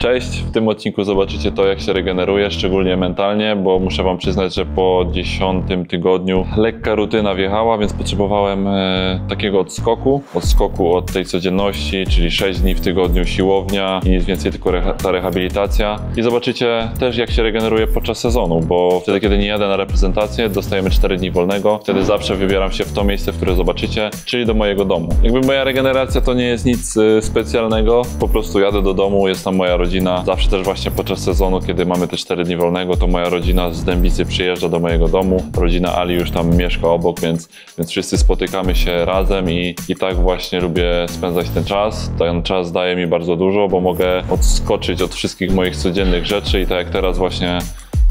Cześć, w tym odcinku zobaczycie to, jak się regeneruję, szczególnie mentalnie, bo muszę wam przyznać, że po 10. tygodniu lekka rutyna wjechała, więc potrzebowałem takiego odskoku od tej codzienności, czyli 6 dni w tygodniu siłownia i nic więcej, tylko ta rehabilitacja. I zobaczycie też, jak się regeneruję podczas sezonu, bo wtedy, kiedy nie jadę na reprezentację, dostajemy 4 dni wolnego. Wtedy zawsze wybieram się w to miejsce, w które zobaczycie, czyli do mojego domu. Jakby moja regeneracja to nie jest nic specjalnego, po prostu jadę do domu, jest tam moja rodzina. Zawsze też właśnie podczas sezonu, kiedy mamy te 4 dni wolnego, to moja rodzina z Dębicy przyjeżdża do mojego domu. Rodzina Ali już tam mieszka obok, więc wszyscy spotykamy się razem i tak właśnie lubię spędzać ten czas. Ten czas daje mi bardzo dużo, bo mogę odskoczyć od wszystkich moich codziennych rzeczy i tak jak teraz właśnie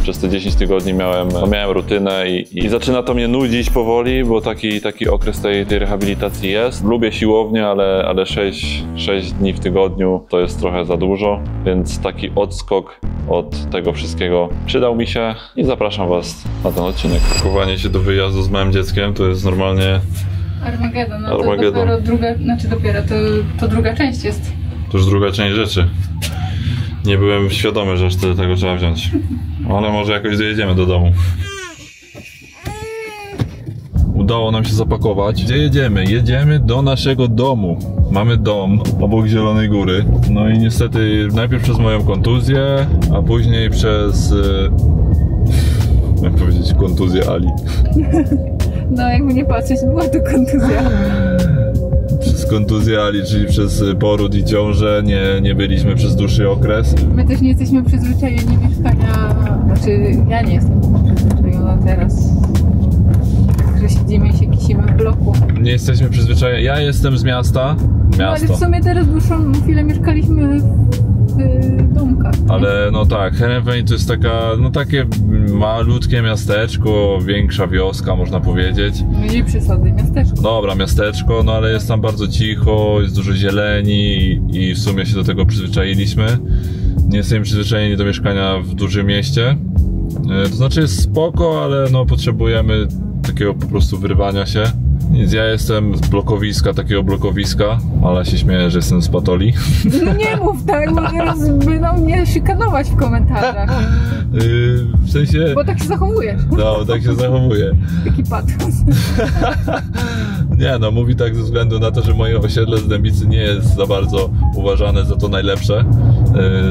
przez te 10 tygodni miałem rutynę i zaczyna to mnie nudzić powoli, bo taki okres tej rehabilitacji jest. Lubię siłownię, ale 6 dni w tygodniu to jest trochę za dużo, więc taki odskok od tego wszystkiego przydał mi się i zapraszam was na ten odcinek. Pakowanie się do wyjazdu z małym dzieckiem to jest normalnie Armagedon. No to dopiero druga, to druga część jest. To już druga część rzeczy. Nie byłem świadomy, że aż tyle tego trzeba wziąć. Ale może jakoś dojedziemy do domu. Udało nam się zapakować. Gdzie jedziemy? Jedziemy do naszego domu. Mamy dom obok Zielonej Góry. No i niestety najpierw przez moją kontuzję, a później przez... jak powiedzieć, kontuzję Ali. No jakby nie patrzeć, była to kontuzja. Przez kontuzję Ali, czyli przez poród i ciążę nie byliśmy przez dłuższy okres. My też nie jesteśmy przyzwyczajeni mieszkania, znaczy ja nie jestem przyzwyczajona teraz, że siedzimy i się kisimy w bloku. Nie jesteśmy przyzwyczajeni, ja jestem z miasta. No, ale w sumie teraz dłuższą chwilę mieszkaliśmy w domkach. Ale no tak, Heerenveen to jest takie malutkie miasteczko, większa wioska można powiedzieć. No i przesady, miasteczko. Dobra, miasteczko, no ale jest tam bardzo cicho, jest dużo zieleni i w sumie się do tego przyzwyczailiśmy. Nie jesteśmy przyzwyczajeni do mieszkania w dużym mieście. To znaczy jest spoko, ale no potrzebujemy takiego po prostu wyrwania się. Nic, ja jestem z takiego blokowiska, ale się śmieję, że jestem z Patoli. No nie mów tak, bo teraz będą mnie szykanować w komentarzach. W sensie... Bo tak się zachowujesz. No, tak się zachowuję. Taki patos. Nie no, mówi tak ze względu na to, że moje osiedle z Dębicy nie jest za bardzo uważane za to najlepsze.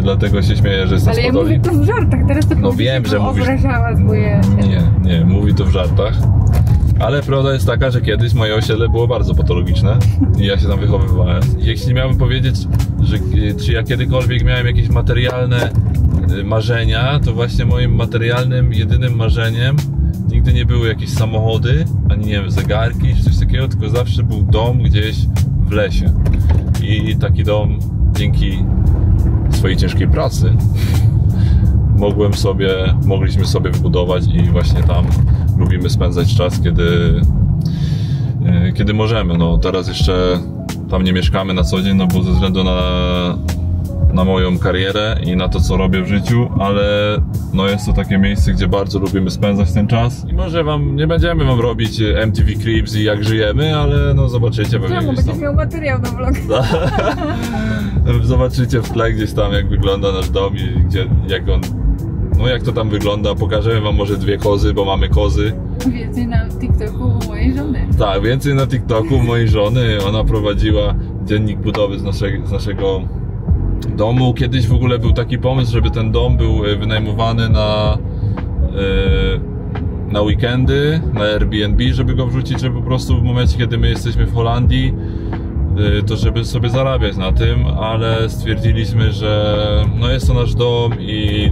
Dlatego się śmieję, że jestem z Patoli. Ale ja mówię to w żartach, teraz to no wiem, że mówisz... obrażała twoje... Nie, mówi to w żartach. Ale prawda jest taka, że kiedyś moje osiedle było bardzo patologiczne i ja się tam wychowywałem. Jeśli miałbym powiedzieć, że czy ja kiedykolwiek miałem jakieś materialne marzenia, to właśnie moim jedynym marzeniem nigdy nie były jakieś samochody, ani nie wiem, zegarki czy coś takiego, tylko zawsze był dom gdzieś w lesie. I taki dom dzięki swojej ciężkiej pracy mogliśmy sobie wybudować i właśnie tam lubimy spędzać czas, kiedy możemy. No teraz jeszcze tam nie mieszkamy na co dzień, no bo ze względu na moją karierę i na to, co robię w życiu, ale no jest to takie miejsce, gdzie bardzo lubimy spędzać ten czas. I może nie będziemy wam robić MTV Cribs i jak żyjemy, ale no zobaczycie pewnie. Czemu? Będziesz miał materiał na vlog. Zobaczycie w tle gdzieś tam, jak wygląda nasz dom i jak to tam wygląda. Pokażemy wam może 2 kozy, bo mamy kozy. Więcej na TikToku mojej żony. Tak, więcej na TikToku mojej żony. Ona prowadziła dziennik budowy z naszego domu. Kiedyś w ogóle był taki pomysł, żeby ten dom był wynajmowany na weekendy, na Airbnb, żeby go wrzucić, żeby po prostu w momencie, kiedy my jesteśmy w Holandii, to żeby sobie zarabiać na tym, ale stwierdziliśmy, że no jest to nasz dom i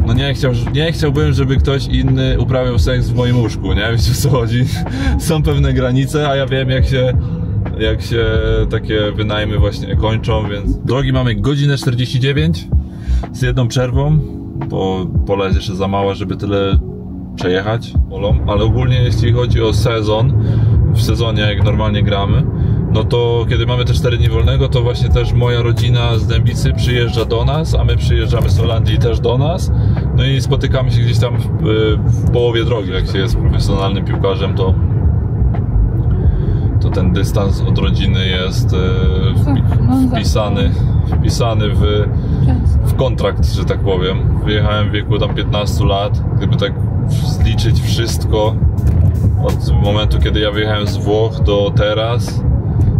no nie chciałbym, żeby ktoś inny uprawiał seks w moim łóżku, nie? Wiecie, o co chodzi? Są pewne granice, a ja wiem, jak się takie wynajmy właśnie kończą, więc... Drogi, mamy godzinę 49 z 1 przerwą, bo pola jest jeszcze za mała, żeby tyle przejechać polą, ale ogólnie jeśli chodzi o sezon, w sezonie jak normalnie gramy, no to kiedy mamy te 4 dni wolnego, to właśnie też moja rodzina z Dębicy przyjeżdża do nas, a my przyjeżdżamy z Holandii też do nas. No i spotykamy się gdzieś tam w połowie drogi. Jak się jest profesjonalnym piłkarzem, to ten dystans od rodziny jest wpisany w kontrakt, że tak powiem. Wyjechałem w wieku tam 15 lat. Gdyby tak zliczyć wszystko od momentu, kiedy ja wyjechałem z Włoch do teraz,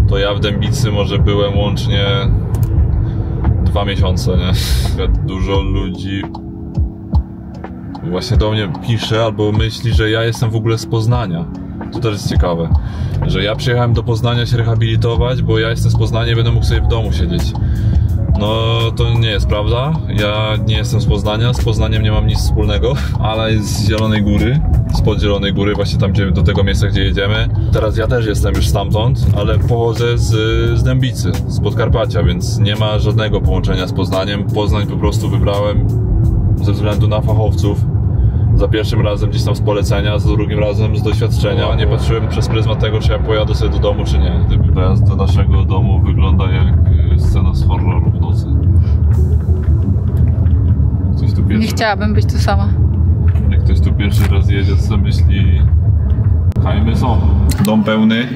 to ja w Dębicy może byłem łącznie 2 miesiące, nie? Dużo ludzi właśnie do mnie pisze albo myśli, że ja jestem w ogóle z Poznania. To też jest ciekawe, że ja przyjechałem do Poznania się rehabilitować, bo ja jestem z Poznania i będę mógł sobie w domu siedzieć. No to nie jest prawda, ja nie jestem z Poznania, z Poznaniem nie mam nic wspólnego, ale z Zielonej Góry, spod Zielonej Góry, właśnie tam do tego miejsca, gdzie jedziemy. Teraz ja też jestem już stamtąd, ale pochodzę z Dębicy, z Podkarpacia, więc nie ma żadnego połączenia z Poznaniem. Poznań po prostu wybrałem ze względu na fachowców. Za pierwszym razem gdzieś tam z polecenia, za drugim razem z doświadczenia. Nie patrzyłem przez pryzmat tego, czy ja pojadę sobie do domu, czy nie. Dojazd do naszego domu wygląda jak scena z horroru w nocy. Ktoś tu Nie chciałabym być tu sama. Jak ktoś tu pierwszy raz jedzie, to sobie myśli... Hajmy są. Dom pełny,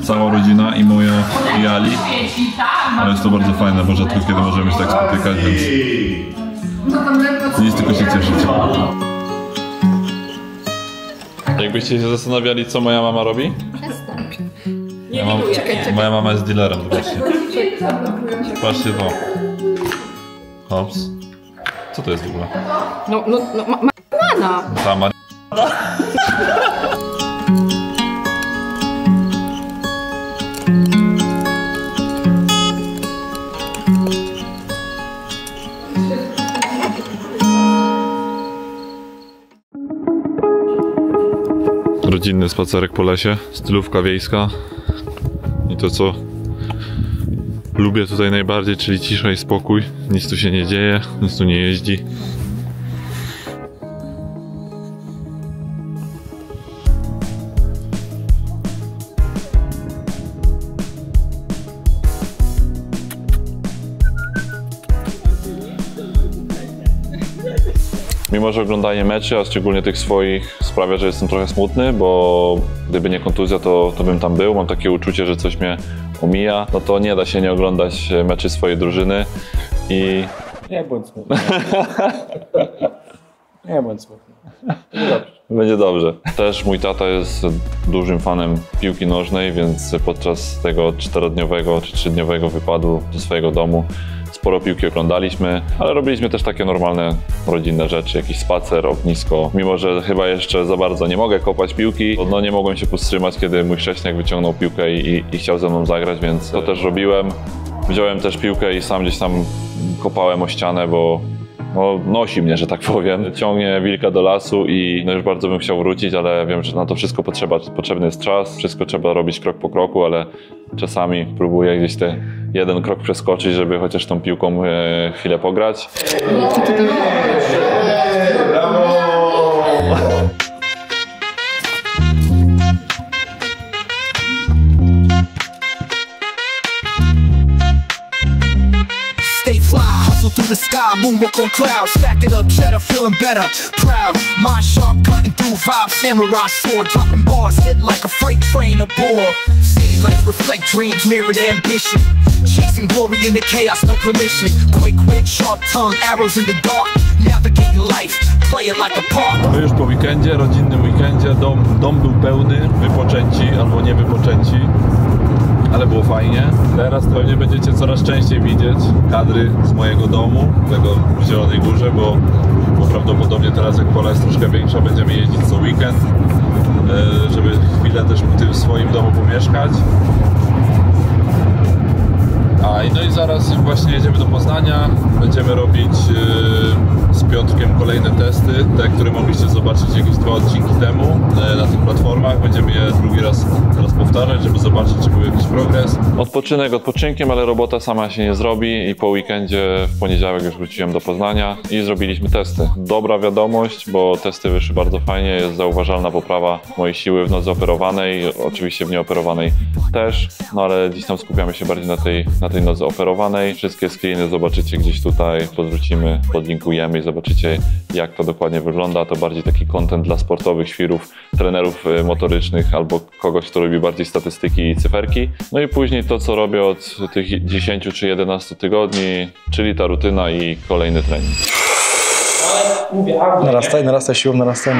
cała rodzina i moja i Ali. Ale jest to bardzo fajne, bo rzadko kiedy możemy się tak spotykać, więc... Nic, tylko się cieszyć. Jakbyście się zastanawiali, co moja mama robi? Moja mama jest dealerem, zobaczcie. Patrzcie to. Hops. Co to jest w ogóle? Marihuana! Ta rodzinny spacerek po lesie, stylówka wiejska i to, co lubię tutaj najbardziej, czyli cisza i spokój. Nic tu się nie dzieje, nic tu nie jeździ. Mimo że oglądanie meczy, a szczególnie tych swoich, sprawia, że jestem trochę smutny, bo gdyby nie kontuzja, to bym tam był. Mam takie uczucie, że coś mnie omija. No to nie da się nie oglądać meczy swojej drużyny i... Nie bądź smutny. Nie bądź smutny. Będzie dobrze. Też mój tata jest dużym fanem piłki nożnej, więc podczas tego 4-dniowego czy 3-dniowego wypadu do swojego domu sporo piłki oglądaliśmy, ale robiliśmy też takie normalne, rodzinne rzeczy, jakiś spacer, ognisko. Mimo że chyba jeszcze za bardzo nie mogę kopać piłki, no nie mogłem się powstrzymać, kiedy mój chrześniak wyciągnął piłkę i chciał ze mną zagrać, więc to też robiłem. Wziąłem też piłkę i sam gdzieś tam kopałem o ścianę, bo no, nosi mnie, że tak powiem. Ciągnie wilka do lasu i no już bardzo bym chciał wrócić, ale wiem, że na to wszystko potrzebny jest czas. Wszystko trzeba robić krok po kroku, ale czasami próbuję gdzieś ten jeden krok przeskoczyć, żeby chociaż tą piłką chwilę pograć. Stay fly, hustle through the sky, moonwalk on clouds, stack it up, cheddar, feeling better, proud, mind sharp, cutting through vibes, samurai sword, dropping bars, hit like a freight train aboard. City lights reflect dreams, mirrored ambition, chasing glory in the chaos, no permission. Quick wit, sharp tongue, arrows in the dark, navigating life, play it like a park. My już po weekendzie, rodzinnym weekendzie, dom był pełny, wypoczęci albo nie wypoczęci. Ale było fajnie. Teraz pewnie będziecie coraz częściej widzieć kadry z mojego domu, tego w Zielonej Górze, bo prawdopodobnie teraz, jak pola jest troszkę większa, będziemy jeździć co weekend, żeby chwilę też w tym swoim domu pomieszkać. No i zaraz właśnie jedziemy do Poznania, będziemy robić z Piotrkiem kolejne testy, te, które mogliście zobaczyć jakieś 2 odcinki temu na tych platformach. Będziemy je drugi raz teraz powtarzać, żeby zobaczyć, czy był jakiś progres. Odpoczynek odpoczynkiem, ale robota sama się nie zrobi i po weekendzie w poniedziałek już wróciłem do Poznania i zrobiliśmy testy. Dobra wiadomość, bo testy wyszły bardzo fajnie, jest zauważalna poprawa mojej siły w nodze operowanej, oczywiście w nieoperowanej też, no ale dziś tam skupiamy się bardziej na tej tej nodze operowanej. Wszystkie screeny zobaczycie gdzieś tutaj, podwrócimy, podlinkujemy i zobaczycie, jak to dokładnie wygląda. To bardziej taki content dla sportowych świrów, trenerów motorycznych albo kogoś, kto lubi bardziej statystyki i cyferki. No i później to, co robię od tych 10 czy 11 tygodni, czyli ta rutyna i kolejny trening. Narastaj siłą, narastaj.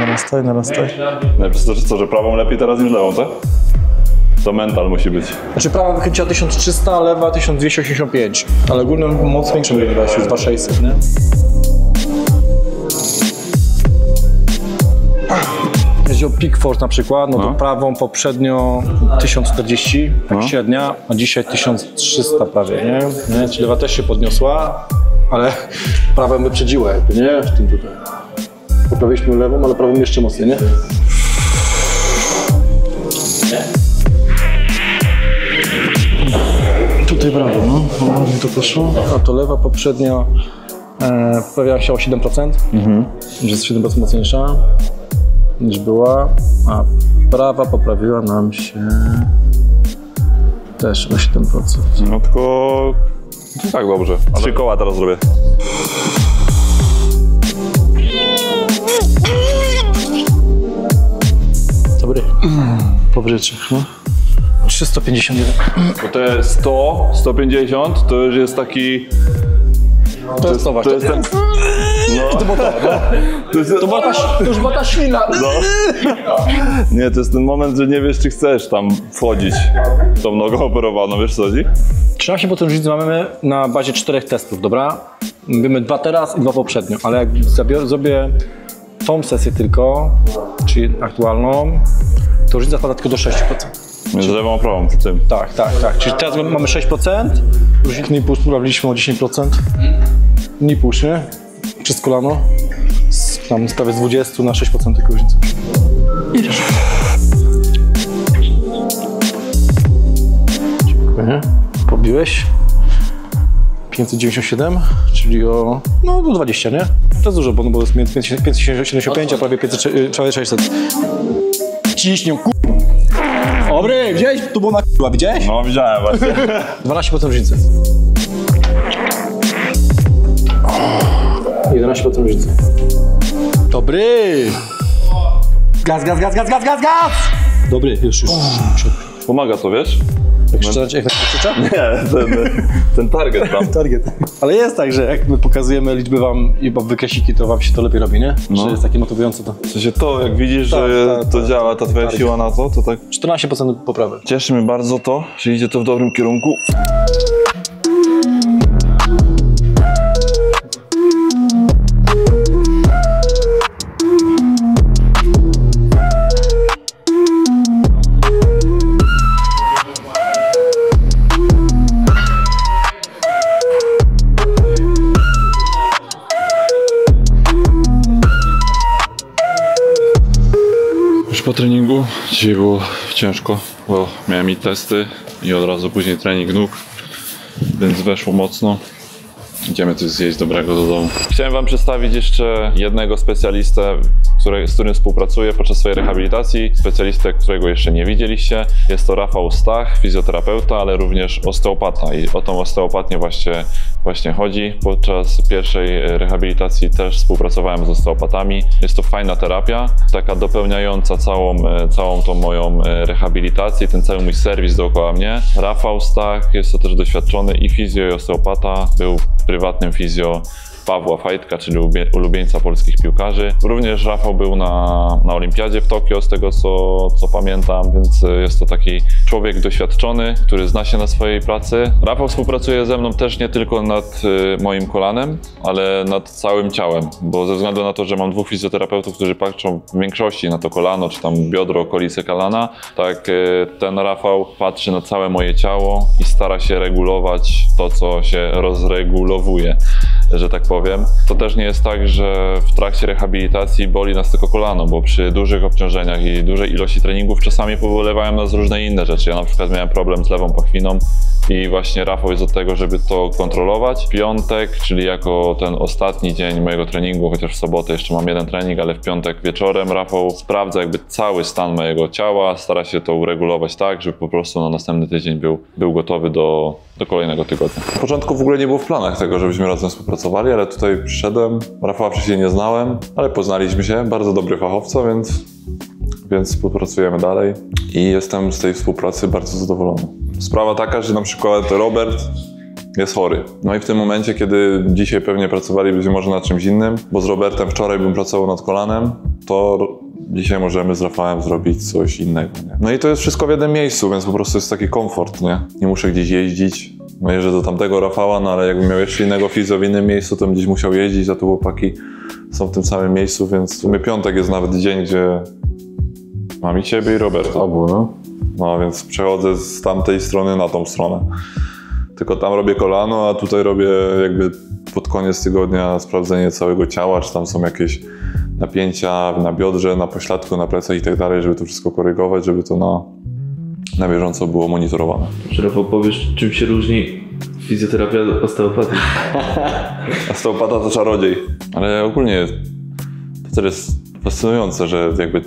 Najpierw to, że prawą lepiej teraz niż lewą, tak? To mental musi być. Znaczy prawa wykręciła 1300, lewa 1285, ale ogólnie moc większą wygrałeś już 2600, nie? Jeśli o peak force na przykład, no to prawą poprzednio 1040, tak średnia, a dzisiaj 1300 prawie, nie? Czyli lewa też się podniosła, ale prawa wyprzedziła jakby, nie? W tym tutaj. Poprawiliśmy lewą, ale prawą jeszcze mocniej, nie? Tutaj brawo, no. Ładnie to poszło. A to lewa poprzednio poprawiała się o 7%, że jest 7% mocniejsza niż była, a prawa poprawiła nam się też o 7%. No tylko tak dobrze. 3 koła teraz zrobię. Dobry. Powyżej 3, no. 351. Bo te 100, 150 to już jest taki... To jest to właśnie. To jest ten... No. To już była ta ślina. No. Nie, to jest ten moment, że nie wiesz, czy chcesz tam wchodzić w tą nogą operowaną, wiesz co chodzi? 13% różnicy mamy na bazie 4 testów, dobra? Mówimy 2 teraz i 2 poprzednio, ale jak zrobię tą sesję tylko, czyli aktualną, to różnica spada tylko do 6%. Między lewą a prawą przy tym. Tak. Czyli teraz mamy 6%, różnicę knee push sprawiliśmy o 10%. Knee push, nie? Przez kolano. Tam prawie z 20 na 6% tylko różnicy. Idziesz. Dziękuję. Pobiłeś. 597, czyli o... no do 20, nie? To jest dużo, bo jest 575, a prawie 600. Ciśnię, Dobry, widziałeś? Tu było na k***a, widziałeś? No widziałem właśnie. 12% różnicy. 11% różnicy. Dobry! Gaz! Dobry, już. Pomaga to, wiesz? Jak krzyczę? Nie, ten target tam. Target. Ale jest tak, że jak my pokazujemy liczby wam i wykresiki, to wam się to lepiej robi, nie? No. Że jest takie motywujące to. W sensie to, jak widzisz, że to działa, ta twoja siła na to tak... 14% poprawy. Cieszy mnie bardzo to, że idzie to w dobrym kierunku. Po treningu dzisiaj było ciężko, bo miałem i testy i od razu później trening nóg, więc weszło mocno. Idziemy coś zjeść dobrego do domu. Chciałem wam przedstawić jeszcze jednego specjalistę, z którym współpracuję podczas swojej rehabilitacji. Specjalistę, którego jeszcze nie widzieliście. Jest to Rafał Stach, fizjoterapeuta, ale również osteopata i o tą osteopatię właśnie chodzi. Podczas pierwszej rehabilitacji też współpracowałem z osteopatami. Jest to fajna terapia, taka dopełniająca całą tą moją rehabilitację, ten cały mój serwis dookoła mnie. Rafał Stach jest to też doświadczony i fizjo, i osteopata. Był prywatnym fizjo Pawła Fajtka, czyli ulubieńca polskich piłkarzy. Również Rafał był na olimpiadzie w Tokio, z tego co pamiętam, więc jest to taki człowiek doświadczony, który zna się na swojej pracy. Rafał współpracuje ze mną też nie tylko nad moim kolanem, ale nad całym ciałem, bo ze względu na to, że mam 2 fizjoterapeutów, którzy patrzą w większości na to kolano, czy tam biodro, okolice kolana, tak ten Rafał patrzy na całe moje ciało i stara się regulować to, co się rozregulowuje. że tak powiem. To też nie jest tak, że w trakcie rehabilitacji boli nas tylko kolano, bo przy dużych obciążeniach i dużej ilości treningów czasami pobolewają nas różne inne rzeczy. Ja na przykład miałem problem z lewą pachwiną i właśnie Rafał jest od tego, żeby to kontrolować. Piątek, czyli jako ten ostatni dzień mojego treningu, chociaż w sobotę jeszcze mam jeden trening, ale w piątek wieczorem Rafał sprawdza jakby cały stan mojego ciała, stara się to uregulować tak, żeby po prostu na następny tydzień był gotowy do kolejnego tygodnia. Na początku w ogóle nie było w planach tego, żebyśmy razem współpracowali, ale tutaj przyszedłem. Rafała wcześniej nie znałem, ale poznaliśmy się, bardzo dobry fachowca, więc współpracujemy dalej i jestem z tej współpracy bardzo zadowolony. Sprawa taka, że na przykład Robert jest chory. No i w tym momencie, kiedy dzisiaj pewnie pracowalibyśmy może nad czymś innym, bo z Robertem wczoraj bym pracował nad kolanem, to dzisiaj możemy z Rafałem zrobić coś innego. Nie? No i to jest wszystko w jednym miejscu, więc po prostu jest taki komfort, nie? Nie muszę gdzieś jeździć. No jeżdżę do tamtego Rafała, no ale jakbym miał jeszcze innego fizjo w innym miejscu, to bym gdzieś musiał jeździć, a tu chłopaki są w tym samym miejscu, więc w sumie piątek jest nawet dzień, gdzie mam i ciebie i Roberta. Obu, no. No więc przechodzę z tamtej strony na tą stronę. Tylko tam robię kolano, a tutaj robię jakby pod koniec tygodnia sprawdzenie całego ciała, czy tam są jakieś napięcia na biodrze, na pośladku, na plecach i tak dalej, żeby to wszystko korygować, żeby to na bieżąco było monitorowane. Rafał, powiesz, czym się różni fizjoterapia od osteopatii? Osteopata to czarodziej. Ale ogólnie to też jest fascynujące, że jakby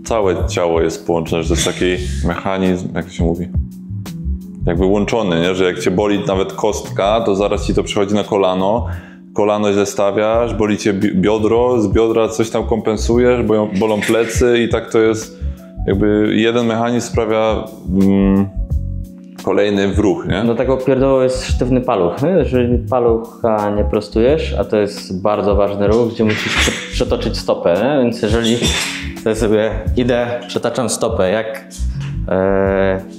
całe ciało jest połączone, że to jest taki mechanizm, jak to się mówi, jakby łączony, nie? Że jak cię boli nawet kostka, to zaraz ci to przychodzi na kolano, kolano źle stawiasz, boli cię biodro, z biodra coś tam kompensujesz, bolą plecy i tak to jest jakby jeden mechanizm sprawia kolejny w ruch, nie? Do tego pierdołu jest sztywny paluch. Nie? Jeżeli palucha nie prostujesz, a to jest bardzo ważny ruch, gdzie musisz przetoczyć stopę, nie? Więc jeżeli ja sobie idę, przetaczam stopę, jak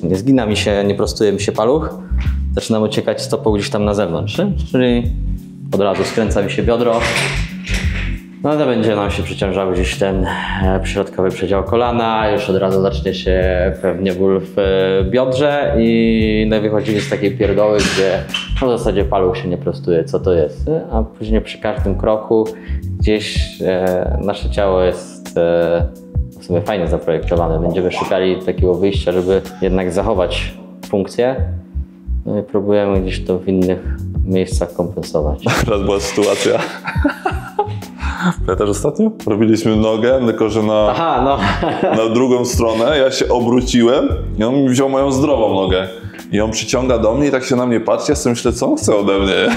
nie zgina mi się, nie prostuje mi się paluch, zaczynam uciekać stopą gdzieś tam na zewnątrz, nie? Czyli od razu skręca mi się biodro, no to będzie nam się przeciążał gdzieś ten środkowy przedział kolana, już od razu zacznie się pewnie ból w biodrze i no wychodzimy z takiej pierdoły, gdzie w zasadzie paluch się nie prostuje, co to jest, nie? A później przy każdym kroku gdzieś nasze ciało jest w sumie fajnie zaprojektowane. Będziemy szukali takiego wyjścia, żeby jednak zachować funkcję. No i próbujemy gdzieś to w innych miejscach kompensować. Raz była sytuacja. Pamiętasz ostatnio? Robiliśmy nogę, tylko że na drugą stronę. Ja się obróciłem i on mi wziął moją zdrową nogę. I on przyciąga do mnie i tak się na mnie patrzy. Ja sobie myślę, co on chce ode mnie?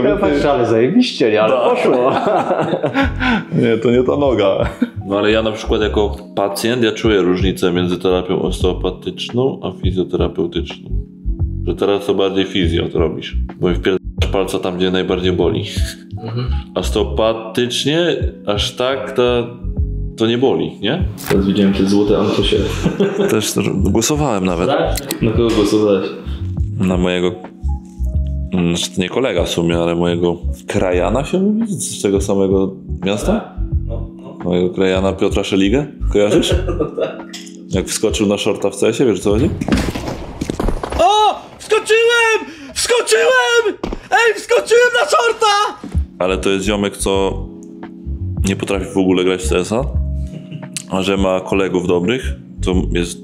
Ja patrzę, ale zajebiście, nie? Ale poszło. Nie, to nie ta noga. No ale ja na przykład jako pacjent, ja czuję różnicę między terapią osteopatyczną a fizjoterapeutyczną. Że teraz to bardziej fizjo to robisz, bo mi wpierdasz palca tam, gdzie najbardziej boli. Osteopatycznie aż tak to nie boli, nie? Teraz widziałem te złote antosie. Też głosowałem nawet. Na kogo głosowałeś? Na mojego, znaczy to nie kolega w sumie, ale mojego krajana się mówi? Z tego samego miasta? Mojego krajana Piotra Szeligę? Kojarzysz? Jak wskoczył na shorta w CS-ie, wiesz co chodzi? O! Wskoczyłem! Wskoczyłem! Ej, wskoczyłem na shorta! Ale to jest ziomek, co nie potrafi w ogóle grać w CS-a, a że ma kolegów dobrych, to jest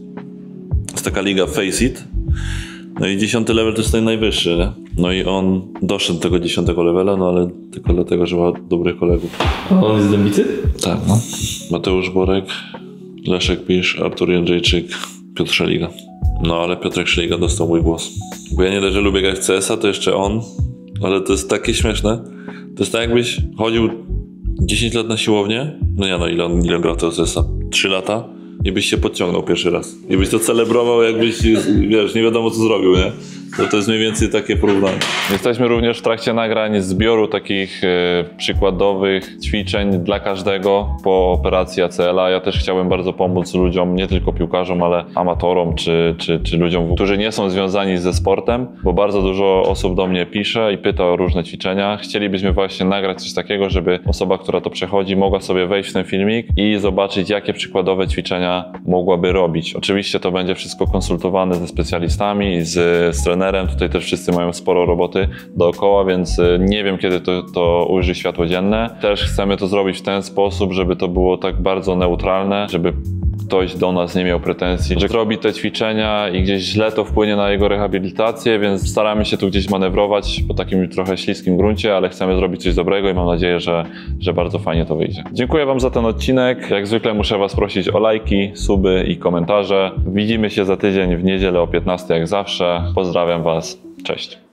taka liga Face It. No i 10 level to jest ten najwyższy, nie? No i on doszedł do tego 10 levela, no ale tylko dlatego, że ma dobrych kolegów. A on jest z Dębicy? Tak, no. Mateusz Borek, Leszek Pisz, Artur Jędrzejczyk, Piotr Szeliga. No ale Piotrek Szeliga dostał mój głos. Bo ja nie dość, że lubię grać w CS-a, to jeszcze on. Ale to jest takie śmieszne. To jest tak, jakbyś chodził 10 lat na siłownię. No nie no, ile grał tego CS-a? 3 lata. I byś się podciągnął pierwszy raz. I byś to celebrował, jakbyś, wiesz, nie wiadomo co zrobił, nie? To jest mniej więcej takie porównanie. Jesteśmy również w trakcie nagrań zbioru takich przykładowych ćwiczeń dla każdego po operacji ACL-a. Ja też chciałem bardzo pomóc ludziom, nie tylko piłkarzom, ale amatorom czy ludziom, którzy nie są związani ze sportem, bo bardzo dużo osób do mnie pisze i pyta o różne ćwiczenia. Chcielibyśmy właśnie nagrać coś takiego, żeby osoba, która to przechodzi, mogła sobie wejść w ten filmik i zobaczyć, jakie przykładowe ćwiczenia mogłaby robić. Oczywiście to będzie wszystko konsultowane ze specjalistami, z trenerami trenerem, tutaj też wszyscy mają sporo roboty dookoła, więc nie wiem, kiedy to ujrzy światło dzienne. Też chcemy to zrobić w ten sposób, żeby to było tak bardzo neutralne, żeby ktoś do nas nie miał pretensji, że robi te ćwiczenia i gdzieś źle to wpłynie na jego rehabilitację, więc staramy się tu gdzieś manewrować po takim trochę śliskim gruncie, ale chcemy zrobić coś dobrego i mam nadzieję, że bardzo fajnie to wyjdzie. Dziękuję Wam za ten odcinek. Jak zwykle muszę Was prosić o lajki, suby i komentarze. Widzimy się za tydzień w niedzielę o 15 jak zawsze. Pozdrawiam Was. Cześć.